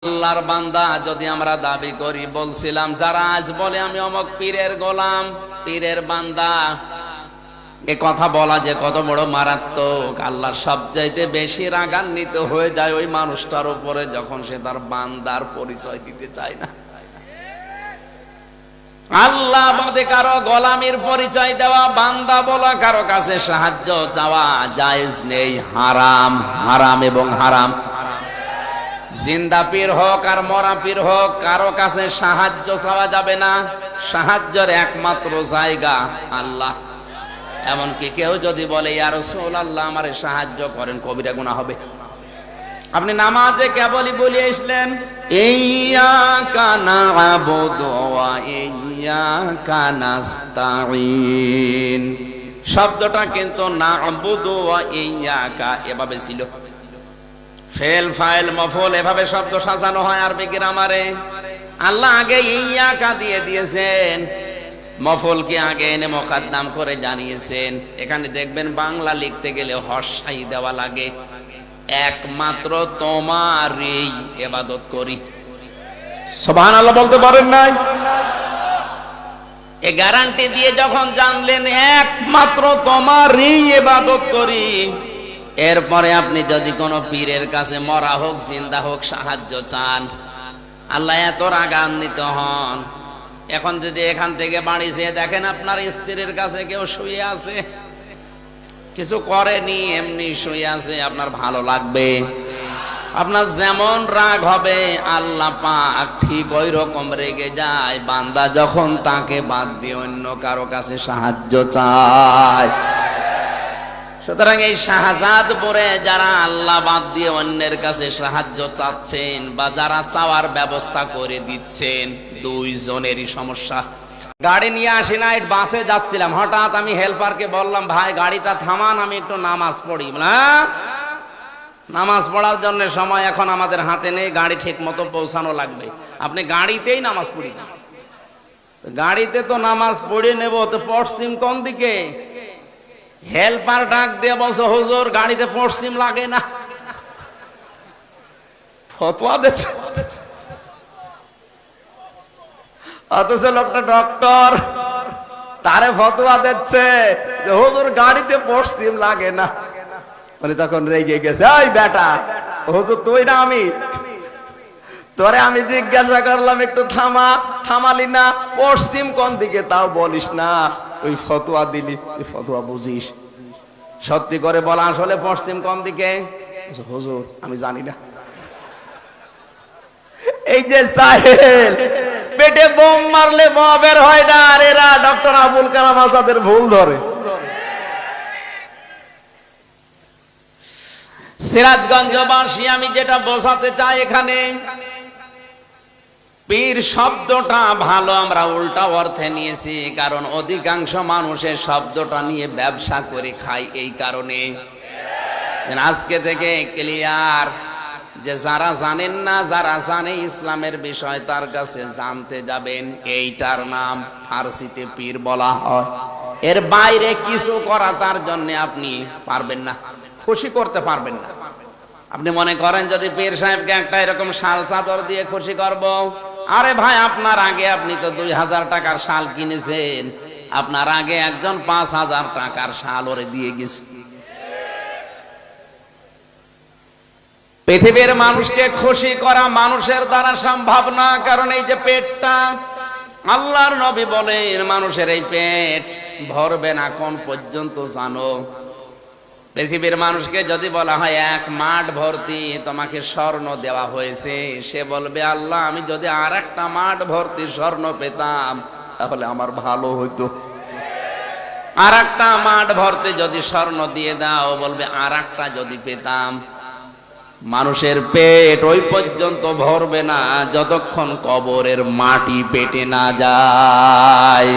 আল্লাহর বান্দা যদি আমরা দাবি করি, বলছিলাম যারা আজ বলে আমি অমুক পীরের গোলাম, পীরের বান্দা, এ কথা বলা যে কত বড় মারাত্মক। আল্লাহ সবচাইতে বেশি রাগান্বিত হয়ে যায় ওই মানুষটার উপরে যখন সে তার বান্দার পরিচয় দিতে চায় না। আল্লাহ বাদে কারো গোলামির পরিচয় দেওয়া, বান্দা বলা, কারো কাছে সাহায্য চাওয়া জায়েজ নেই, হারাম। হারাম এবং হারাম। জিন্দা পীর হোক আর মরা পীর হোক, কারো কাছে সাহায্য চাওয়া যাবে না। সাহায্যের একমাত্র জায়গা আল্লাহ। এমনকি কেউ যদি বলে ইয়া রাসূলুল্লাহ আমারে সাহায্য করেন, কবিরা গুনাহ হবে। আপনি নামাজে কেবলই বলে আসলেন ইয়্যাকা না'বুদু ওয়া ইয়্যাকা নাস্তাঈন, শব্দটা কিন্তু না'বুদু ওয়া ইয়্যাকা এভাবে ছিল। ফেল ফাইল মফুল এভাবে শব্দ সাজানো হয় আরবি গ্রামারে। আল্লাহ আগে ইয়্যাকা দিয়ে দিয়েছেন, মফুলকে আগে এনে মুকদ্দম করে জানিয়েছেন। এখানে দেখবেন বাংলা লিখতে গেলে হর্ষাই দেওয়া লাগে। একমাত্র তোমারই ইবাদত করি। সুবহানাল্লাহ বলতে পারেন নাই? এই গ্যারান্টি দিয়ে যখন জানলেন একমাত্র তোমারই ইবাদত করি, এরপরে আপনি যদি কোনো পীরের কাছে মরা হোক জিন্দা হোক সাহায্য চান, আল্লাহ এত রাগান্বিত হন। এখন যদি এখান থেকে বাড়ি যেয়ে দেখেন আপনার স্ত্রীর কাছে কেউ শুয়ে আছে, কিছু করেনি, এমনি শুয়ে আছে, আপনার ভালো লাগবে? আপনার যেমন রাগ হবে আল্লাহ পাক ঠিক ওই রকম রেগে যায় বান্দা যখন তাকে বাদ দিয়ে অন্য কারো কাছে সাহায্য চায়। সুতরাং এই শাহজাদপুরে যারা আল্লাহ বাদ দিয়ে অন্যের কাছে সাহায্য চাচ্ছেন বা যারা চাওয়ার ব্যবস্থা করে দিচ্ছেন, দুইজনেরই সমস্যা। গাড়ি নিয়ে আসি না, বাসে যাচ্ছিলাম, হঠাৎ আমি হেল্পারকে বললাম ভাই গাড়িটা থামান, আমি একটু নামাজ পড়ি। না, নামাজ পড়ার জন্য সময় এখন আমাদের হাতে নেই, গাড়ি ঠিক মতো পৌঁছানো লাগবে, আপনি গাড়িতেই নামাজ পড়ি। গাড়িতে তো নামাজ পড়ে নেব, তো পশ্চিম কোন দিকে? হেল্পার ডাক দিয়ে বলছে হুজুর গাড়িতে পশ্চিম লাগে না। ফতোয়া দিচ্ছে, অথচ লোকটা ডক্টর, তারে ফতোয়া দিচ্ছে যে হুজুর গাড়িতে পশ্চিম লাগে না। মানে তখন রেগে গেছে, এই বেটা হুজুর তুই না আমি, তোরে আমি জিজ্ঞাসা করলাম একটু থামা, থামালি না, পশ্চিম কোন দিকে তাও বলিস না, তুই ফতোয়া দিলি, তুই ফতোয়া বুঝিস, সত্যি করে বলা আসলে পশ্চিম কোন দিকে? হুজুর আমি জানি না। এই যে সাহেল, পেটে বোম মারলে বোমা বের হয় না, আর এরা ডক্টর আবুল কালাম আজাদের ভুল ধরে। সিরাজগঞ্জবাসী আমি যেটা বোঝাতে চাই, এখানে পীর শব্দটা ভালো আমরা উল্টা অর্থে নিয়েছি, কারণ অধিকাংশ মানুষের শব্দটা নিয়ে ব্যবসা করে খায়। এই কারণে আজকে থেকে ক্লিয়ার যে যারা জানেন না, যারা জানে ইসলামের বিষয় তার কাছে জানতে যাবেন, এইটার নাম ফার্সিতে পীর বলা হয়। এর বাইরে কিছু করা তার জন্য আপনি পারবেন না, খুশি করতে পারবেন না। আপনি মনে করেন যদি পীর সাহেবকে একটা এরকম শাল চাদর দিয়ে খুশি করব, আরে ভাই আপনার আগে আপনি তো 2000 টাকার শাল কিনেছেন, আপনার আগে একজন 5000 টাকার শাল ওরে দিয়ে গেছে। পৃথিবীর মানুষকে খুশি করা মানুষের দ্বারা সম্ভব না, কারণ এই যে পেটটা, আল্লাহর নবী বলেন মানুষের এই পেট ভরবে না কোন পর্যন্ত জানো? পৃথিবীর মানুষকে যদি বলা হয় এক মাঠ ভর্তি তোমাকে স্বর্ণ দেওয়া হয়েছে, সে বলবে আল্লাহ আমি যদি আর একটা মাঠ ভর্তি স্বর্ণ পেতাম তাহলে আমার ভালো হইতো। আর একটা মাঠ ভর্তি যদি স্বর্ণ দিয়ে দাও, বলবে আর একটা যদি পেতাম। মানুষের পেট ওই পর্যন্ত ভরবে না যতক্ষণ কবরের মাটি পেটে না যায়।